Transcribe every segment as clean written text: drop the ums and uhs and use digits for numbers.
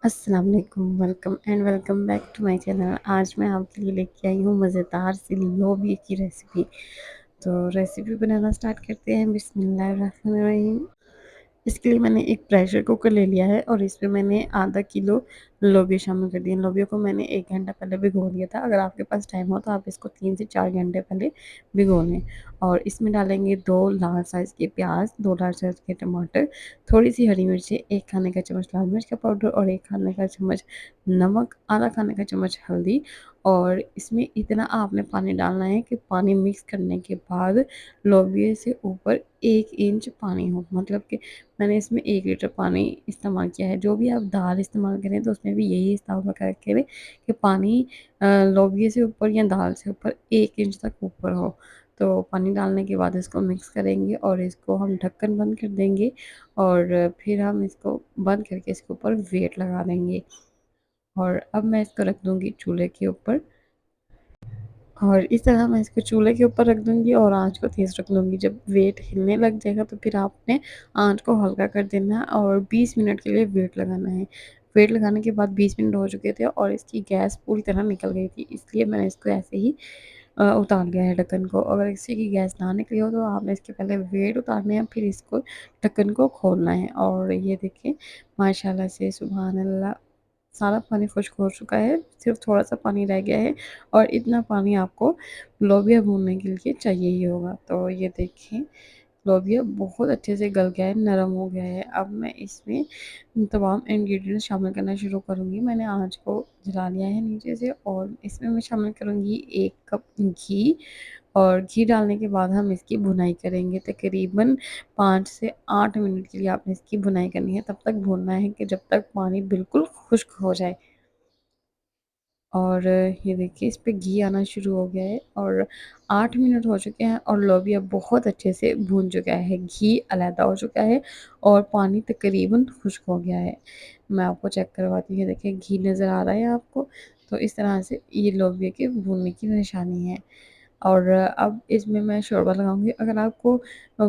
अस्सलाम वालेकुम, welcome and welcome back to my channel. आज मैं आपके लिए लेके आई हूँ मज़ेदार सी लोबिया की रेसिपी। तो रेसिपी बनाना स्टार्ट करते हैं। बिस्मिल्लाहिर्रहमानिर्रहीम। इसके लिए मैंने एक प्रेशर कुकर ले लिया है और इसमें मैंने आधा किलो लोबिया शामिल कर दिए। लोबिया को मैंने 1 घंटा पहले भिगो दिया था। अगर आपके पास टाइम हो तो आप इसको 3 से 4 घंटे पहले भिगो लें। और इसमें डालेंगे 2 लार्ज साइज़ के प्याज, 2 लार्ज साइज़ के टमाटर, थोड़ी सी हरी मिर्ची, 1 खाने का चम्मच लाल मिर्च का पाउडर और 1 खाने का चम्मच नमक, आधा खाने का चम्मच हल्दी। और इसमें इतना आपने पानी डालना है कि पानी मिक्स करने के बाद लोबिया से ऊपर 1 इंच पानी हो, मतलब कि मैंने इसमें 1 लीटर पानी इस्तेमाल किया है। जो भी आप दाल इस्तेमाल करें तो उसमें भी यही हिसाब रखा करें कि पानी लोबिया से ऊपर या दाल से ऊपर 1 इंच तक ऊपर हो। तो पानी डालने के बाद इसको मिक्स करेंगे और इसको हम ढक्कन बंद कर देंगे और फिर हम इसको बंद करके इसके ऊपर वेट लगा देंगे। और अब मैं इसको रख दूँगी चूल्हे के ऊपर और इस तरह मैं इसको चूल्हे के ऊपर रख दूँगी और आँच को तेज़ रख लूँगी। जब वेट हिलने लग जाएगा तो फिर आपने आँच को हल्का कर देना है और 20 मिनट के लिए वेट लगाना है। वेट लगाने के बाद 20 मिनट हो चुके थे और इसकी गैस पूरी तरह निकल गई थी, इसलिए मैंने इसको ऐसे ही उतार लिया है ढक्कन को। अगर इससे की गैस ना निकली हो तो आपने इसके पहले वेट उतारने हैं, फिर इसको ढक्कन को खोलना है। और ये देखिए माशाल्लाह से सुभान अल्लाह, सारा पानी खुश्क हो चुका है, सिर्फ़ थोड़ा-सा पानी रह गया है और इतना पानी आपको लोबिया भूनने के लिए चाहिए ही होगा। तो ये देखिए लोबिया बहुत अच्छे से गल गया है, नरम हो गया है। अब मैं इसमें तमाम इंग्रीडिएंट्स शामिल करना शुरू करूँगी। मैंने आँच को जला लिया है नीचे से और इसमें मैं शामिल करूँगी 1 कप घी। और घी डालने के बाद हम इसकी भुनाई करेंगे। तकरीबन 5 से 8 मिनट के लिए आपने इसकी भुनाई करनी है। तब तक भूनना है कि जब तक पानी बिल्कुल खुश्क हो जाए। और ये देखिए इस पे घी आना शुरू हो गया है और 8 मिनट हो चुके हैं और लोबिया बहुत अच्छे से भून चुका है। घी अलहदा हो चुका है और पानी तकरीबन खुश्क हो गया है। मैं आपको चेक करवाती हूँ, ये देखिए घी नज़र आ रहा है आपको? तो इस तरह से ये लोबिया के भूनने की निशानी है। और अब इसमें मैं शोरबा लगाऊँगी। अगर आपको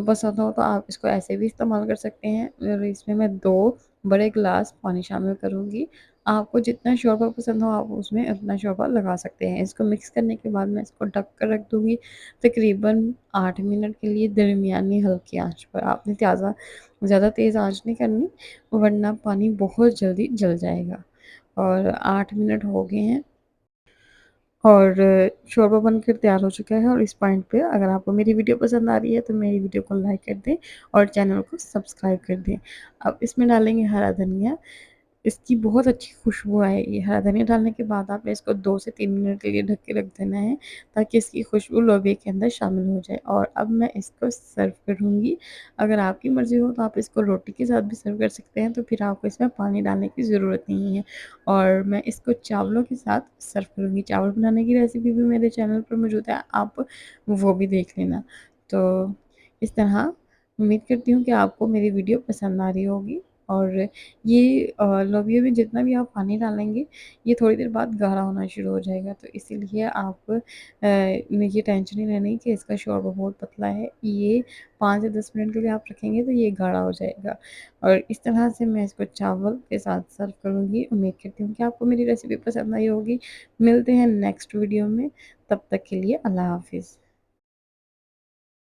पसंद हो तो आप इसको ऐसे भी इस्तेमाल कर सकते हैं। और इसमें मैं 2 बड़े गिलास पानी शामिल करूँगी। आपको जितना शोरबा पसंद हो आप उसमें उतना शोरबा लगा सकते हैं। इसको मिक्स करने के बाद मैं इसको ढक कर रख दूँगी तकरीबन 8 मिनट के लिए दरमियानी हल्की आँच पर। आपने ज़्यादा तेज़ आँच नहीं करनी, वरना पानी बहुत जल्दी जल जाएगा। और 8 मिनट हो गए हैं और शोरबा बनकर तैयार हो चुका है। और इस पॉइंट पे अगर आपको मेरी वीडियो पसंद आ रही है तो मेरी वीडियो को लाइक कर दें और चैनल को सब्सक्राइब कर दें। अब इसमें डालेंगे हरा धनिया, इसकी बहुत अच्छी खुशबू आएगी। हरा धनिया डालने के बाद आपने इसको 2 से 3 मिनट के लिए ढक के रख देना है ताकि इसकी खुशबू लोबिया के अंदर शामिल हो जाए। और अब मैं इसको सर्व करूँगी। अगर आपकी मर्ज़ी हो तो आप इसको रोटी के साथ भी सर्व कर सकते हैं, तो फिर आपको इसमें पानी डालने की ज़रूरत नहीं है। और मैं इसको चावलों के साथ सर्व करूँगी। चावल बनाने की रेसिपी भी मेरे चैनल पर मौजूद है, आप वो भी देख लेना। तो इस तरह उम्मीद करती हूँ कि आपको मेरी वीडियो पसंद आ रही होगी। और ये लोबिया में जितना भी आप पानी डालेंगे, ये थोड़ी देर बाद गाढ़ा होना शुरू हो जाएगा। तो इसीलिए आप ये टेंशन नहीं लेनी कि इसका शोरबा बहुत पतला है। ये 5 से 10 मिनट के लिए आप रखेंगे तो ये गाढ़ा हो जाएगा। और इस तरह से मैं इसको चावल के साथ सर्व करूँगी। उम्मीद करती हूँ कि आपको मेरी रेसिपी पसंद आई होगी। मिलते हैं नेक्स्ट वीडियो में, तब तक के लिए अल्लाह हाफ़िज़।